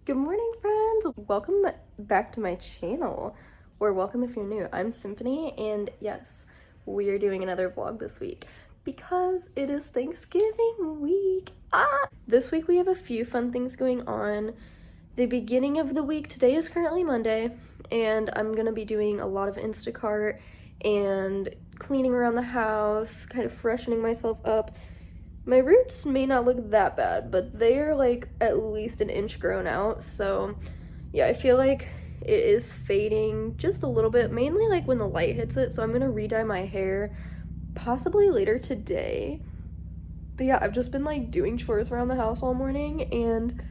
Good morning, friends! Welcome back to my channel, or welcome if you're new. I'm Symphony, and yes, we are doing another vlog this week because it is Thanksgiving week. This week we have a few fun things going on. The beginning of the week, today is currently Monday, and I'm gonna be doing a lot of Instacart and cleaning around the house, kind of freshening myself up. My roots may not look that bad, but they're like at least an inch grown out, so yeah, I feel like it is fading just a little bit, mainly like when the light hits it, so I'm gonna re-dye my hair possibly later today. But yeah, I've just been like doing chores around the house all morning, and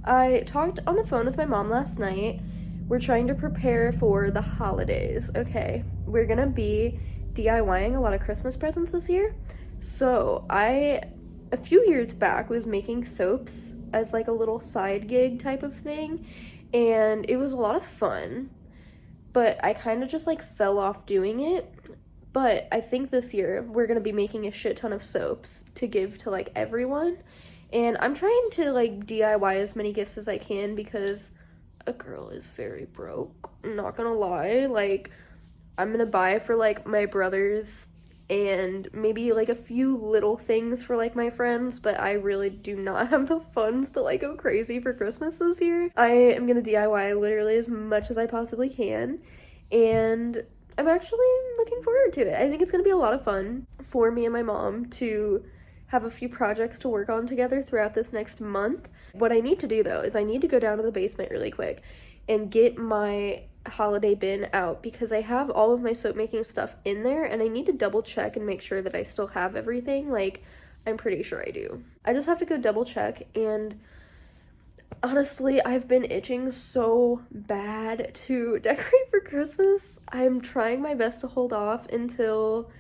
I talked on the phone with my mom last night. We're trying to prepare for the holidays, okay? We're gonna be DIYing a lot of Christmas presents this year. So a few years back, was making soaps as like a little side gig type of thing, and it was a lot of fun, but I kind of just like fell off doing it. But I think this year we're gonna be making a shit ton of soaps to give to like everyone, and I'm trying to like DIY as many gifts as I can because a girl is very broke, I'm not gonna lie. Like, I'm gonna buy for like my brothers and maybe like a few little things for like my friends, but I really do not have the funds to like go crazy for Christmas this year. I am gonna DIY literally as much as I possibly can, and I'm actually looking forward to it. I think it's gonna be a lot of fun for me and my mom to have a few projects to work on together throughout this next month. What I need to do though is I need to go down to the basement really quick and get my holiday bin out because I have all of my soap making stuff in there, and I need to double check and make sure that I still have everything. Like, I'm pretty sure I do. I just have to go double check, and honestly, I've been itching so bad to decorate for Christmas. I'm trying my best to hold off until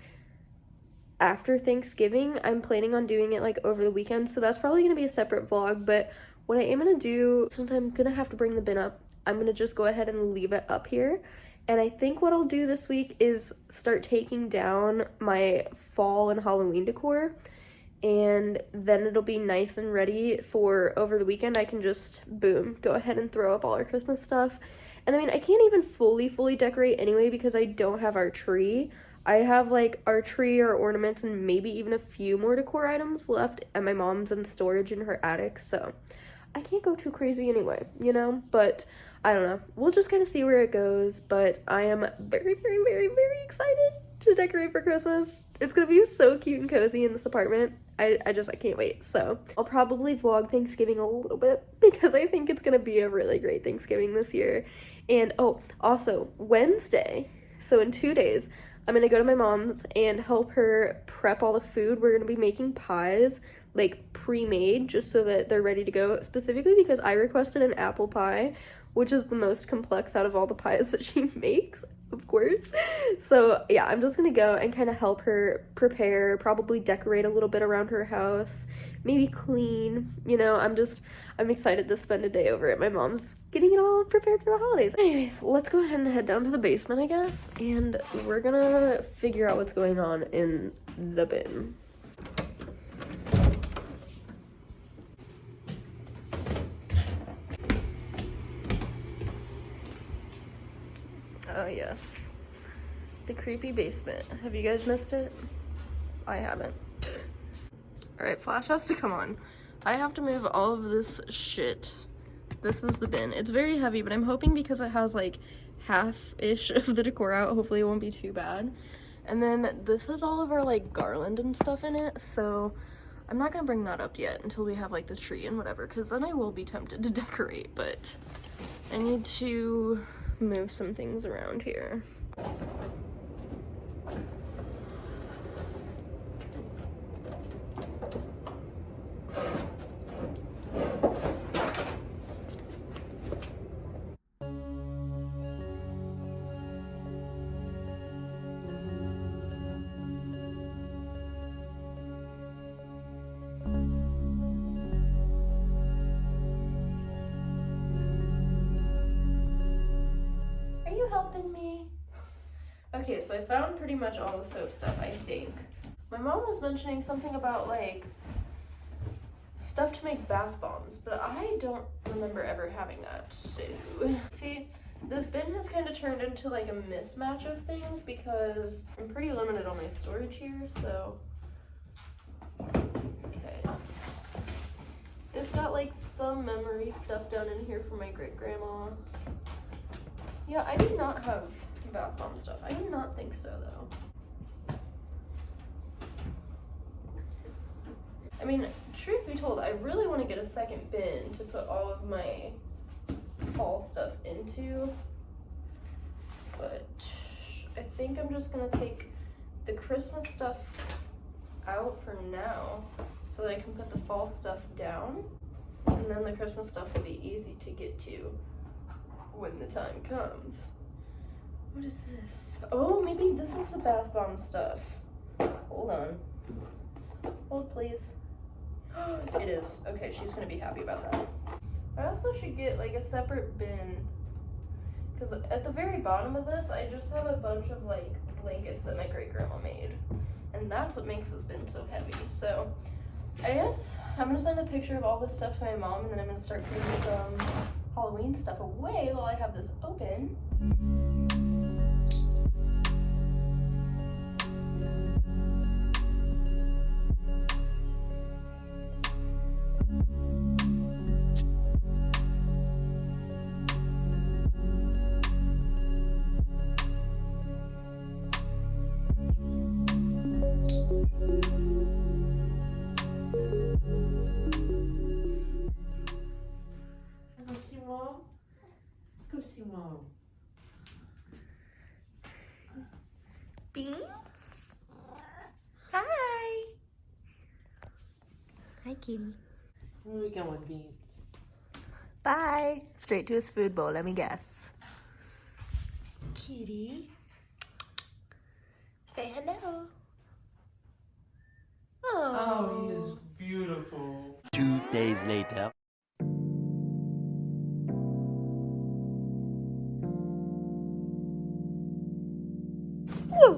after Thanksgiving. I'm planning on doing it like over the weekend, so that's probably gonna be a separate vlog. But what I am gonna do, since I'm gonna have to bring the bin up, I'm gonna just go ahead and leave it up here. And I think what I'll do this week is start taking down my fall and Halloween decor, and then it'll be nice and ready for over the weekend. I can just, boom, go ahead and throw up all our Christmas stuff. And I mean, I can't even fully decorate anyway because I don't have our tree. I have like our tree, our ornaments, and maybe even a few more decor items left at my mom's in storage in her attic, so I can't go too crazy anyway, you know? But I don't know. We'll just kind of see where it goes, but I am very excited to decorate for Christmas. It's gonna be so cute and cozy in this apartment. I can't wait. So I'll probably vlog Thanksgiving a little bit because I think it's gonna be a really great Thanksgiving this year. And oh, also Wednesday, so in 2 days, I'm gonna go to my mom's and help her prep all the food. We're gonna be making pies, like pre-made, just so that they're ready to go, specifically because I requested an apple pie, which is the most complex out of all the pies that she makes, of course. So yeah, I'm just gonna go and kind of help her prepare, probably decorate a little bit around her house, maybe clean, you know. I'm excited to spend a day over at my mom's getting it all prepared for the holidays. Anyways, let's go ahead and head down to the basement, I guess, and we're gonna figure out what's going on in the bin. Oh yes, the creepy basement. Have you guys missed it? I haven't. All right, Flash has to come on. I have to move all of this shit. This is the bin. It's very heavy, but I'm hoping because it has like half-ish of the decor out, hopefully it won't be too bad. And then this is all of our like garland and stuff in it, so I'm not gonna bring that up yet until we have like the tree and whatever, because then I will be tempted to decorate, but I need to move some things around here. Are you helping me? Okay, so I found pretty much all the soap stuff, I think. My mom was mentioning something about like stuff to make bath bombs, but I don't remember ever having that. So, see, this bin has kind of turned into like a mismatch of things because I'm pretty limited on my storage here, so. Okay. It's got like some memory stuff down in here for my great grandma. Yeah, I do not have bath bomb stuff. I do not think so though. I mean, truth be told, I really want to get a second bin to put all of my fall stuff into, but I think I'm just gonna take the Christmas stuff out for now so that I can put the fall stuff down, and then the Christmas stuff will be easy to get to when the time comes. What is this? Oh, maybe this is the bath bomb stuff. Hold on. Hold, please. It is. Okay, she's gonna be happy about that. I also should get like a separate bin, because at the very bottom of this, I just have a bunch of like blankets that my great grandma made, and that's what makes this bin so heavy. So I guess I'm gonna send a picture of all this stuff to my mom, and then I'm gonna start putting some Halloween stuff away while I have this open. Beans? Hi! Hi, kitty. Where are we going, Beans? Bye! Straight to his food bowl, let me guess. Kitty. Say hello. Oh, he is beautiful. 2 days later. Hello.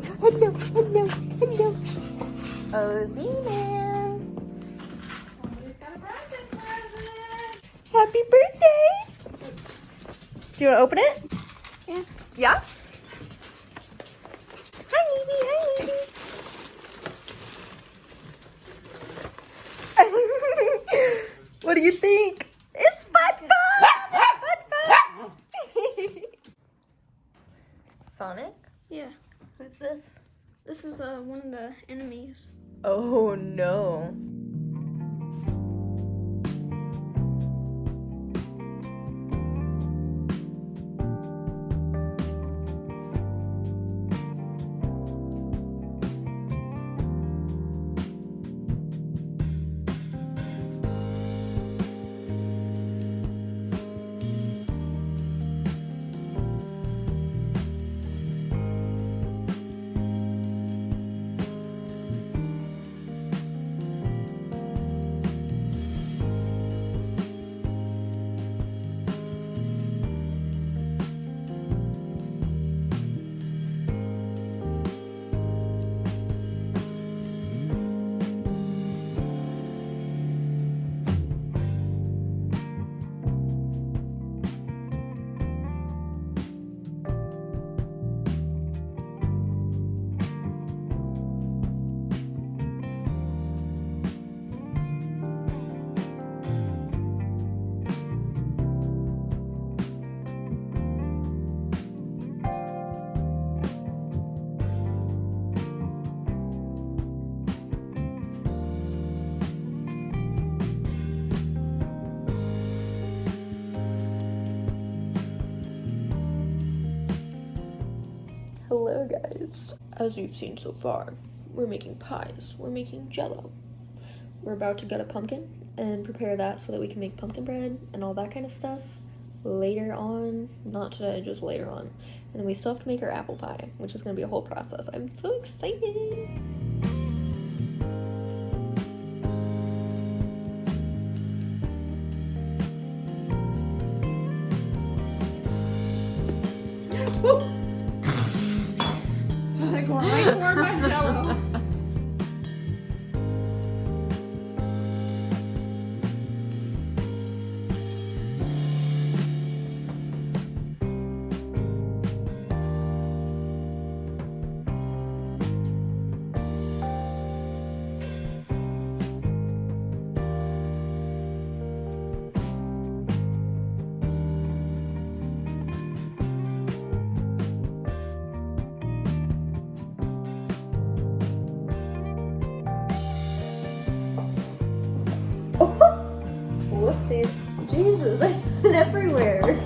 Ozzy man. Happy birthday! Do you want to open it? Yeah. Yeah? Hi, baby. Hi, baby. What do you think? It's fun! Fun! Sonic? Yeah. Who's this? This is one of the enemies. Oh no. Hello guys. As you've seen so far, we're making pies, we're making jello. We're about to gut a pumpkin and prepare that so that we can make pumpkin bread and all that kind of stuff later on. Not today, just later on. And then we still have to make our apple pie, which is gonna be a whole process. I'm so excited. Like right for my jello. Jesus, I put it everywhere.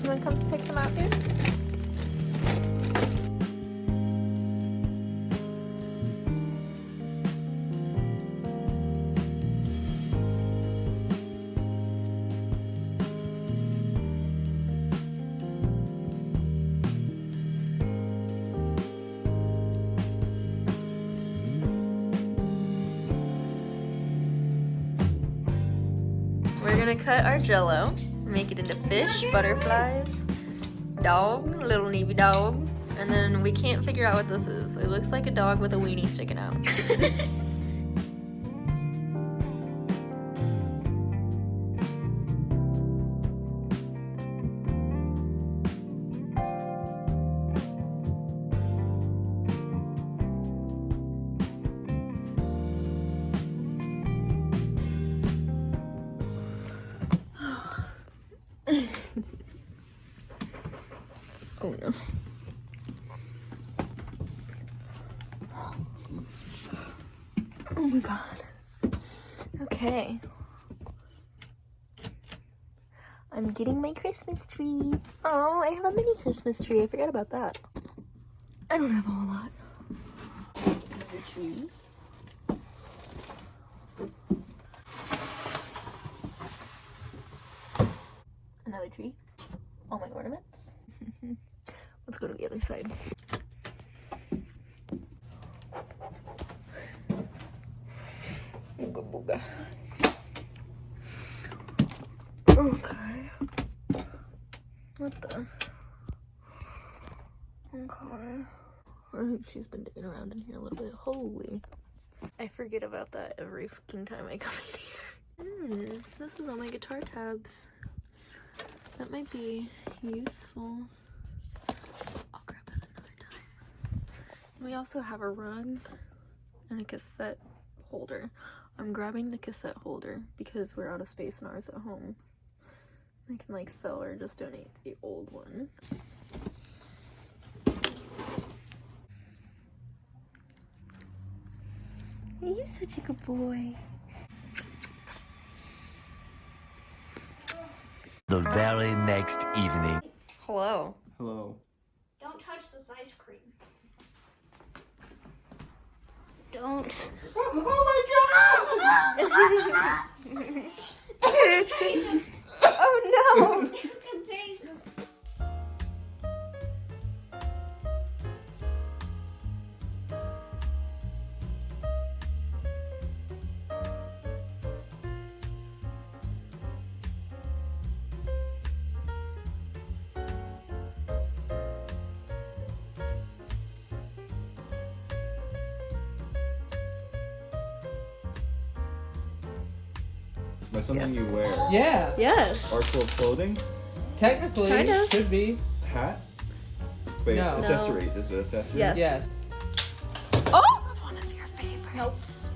You wanna come pick some out, dude? We're gonna cut our jello, make it into fish, butterflies, dog, little navy dog, and then we can't figure out what this is. It looks like a dog with a weenie sticking out. Oh no. Oh my god. Okay. I'm getting my Christmas tree. Oh, I have a mini Christmas tree. I forgot about that. I don't have a whole lot. Another tree. Another tree. All my ornaments. Let's go to the other side. Ooga booga. Okay. What the? Okay. I think she's been digging around in here a little bit. Holy. I forget about that every fucking time I come in here. This is all my guitar tabs. That might be useful. I'll grab that another time. We also have a rug and a cassette holder. I'm grabbing the cassette holder because we're out of space in ours at home. I can like sell or just donate the old one. You're such a good boy. The very next evening. Hello. Hello. Don't touch this ice cream. Don't. Oh my god! Contagious. Oh no! It's contagious. That's something Yes. you wear. Yeah, Yes. Article of clothing? technically Kinda. should be. Hat? Wait, No. accessories. Is it accessories? Yes. Yes. Oh! One of your favorites.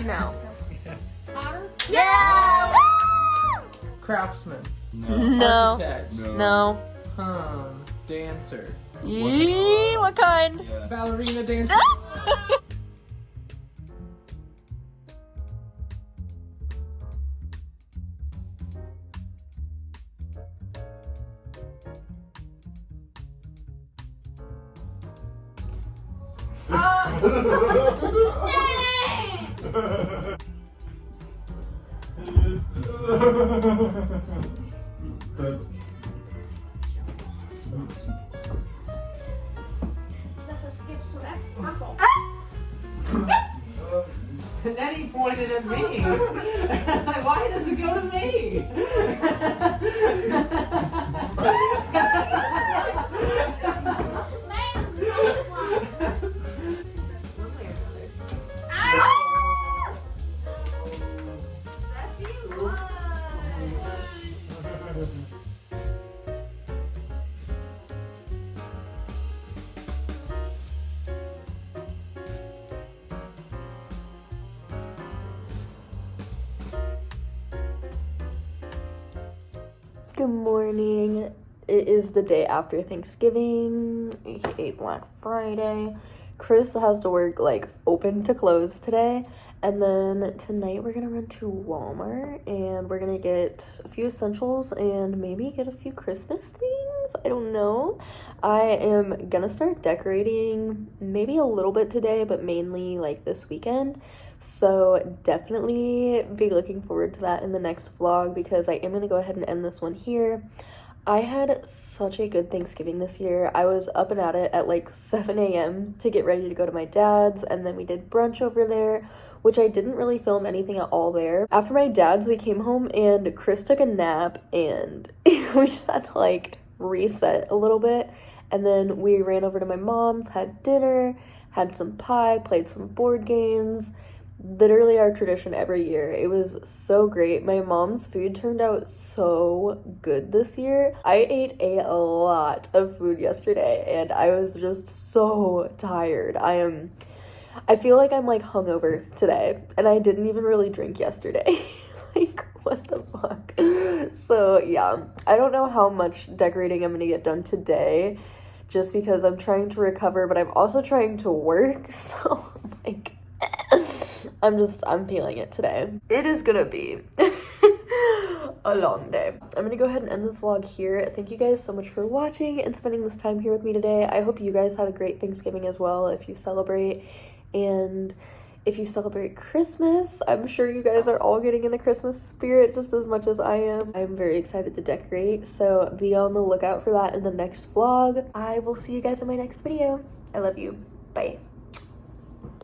No. Otter. Yeah! Craftsman. No. Architect. No. Dancer. Yee, what kind? Yeah. Ballerina dancer. so that's purple. And then he pointed at me. I was like, why does it go to me? Mine is purple. Good morning. It is the day after Thanksgiving, aka Black Friday. Chris has to work like open to close today. And then tonight we're gonna run to Walmart and we're gonna get a few essentials and maybe get a few Christmas things. I don't know. I am gonna start decorating maybe a little bit today, but mainly like this weekend. So definitely be looking forward to that in the next vlog because I am gonna go ahead and end this one here. I had such a good Thanksgiving this year. I was up and at it at like 7 a.m. to get ready to go to my dad's, and then we did brunch over there, which I didn't really film anything at all there. After my dad's, we came home and Chris took a nap and we just had to like reset a little bit. And then we ran over to my mom's, had dinner, had some pie, played some board games. Literally our tradition every year. It was so great. My mom's food turned out so good this year. I ate a lot of food yesterday and I was just so tired. I feel like I'm like hungover today and I didn't even really drink yesterday. Like what the fuck? So yeah, I don't know how much decorating I'm gonna get done today just because I'm trying to recover, but I'm also trying to work. So like I'm feeling it today. It is gonna be a long day. I'm gonna go ahead and end this vlog here. Thank you guys so much for watching and spending this time here with me today. I hope you guys had a great Thanksgiving as well if you celebrate. And if you celebrate Christmas, I'm sure you guys are all getting in the Christmas spirit just as much as I am. I'm very excited to decorate, so be on the lookout for that in the next vlog. I will see you guys in my next video. I love you. Bye.